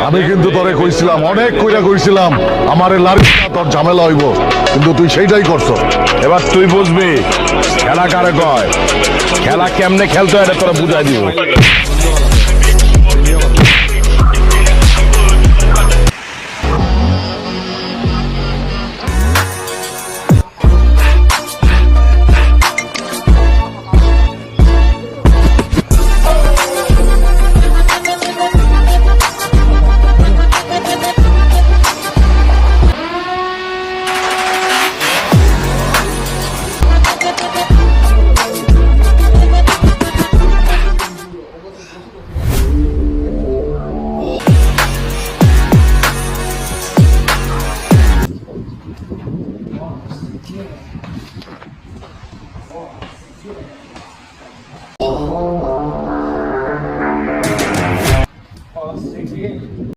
আমি কিন্তু তোরে কইছিলাম, অনেক কইরা কইছিলাম আমারে লাড়ি তোর ঝামেলা হইব, কিন্তু তুই সেইটাই করছ। এবার তুই বুঝবি খেলা কারে কয়, খেলা কেমনে খেলতে হয় এটা তোরা বুঝাই দিব।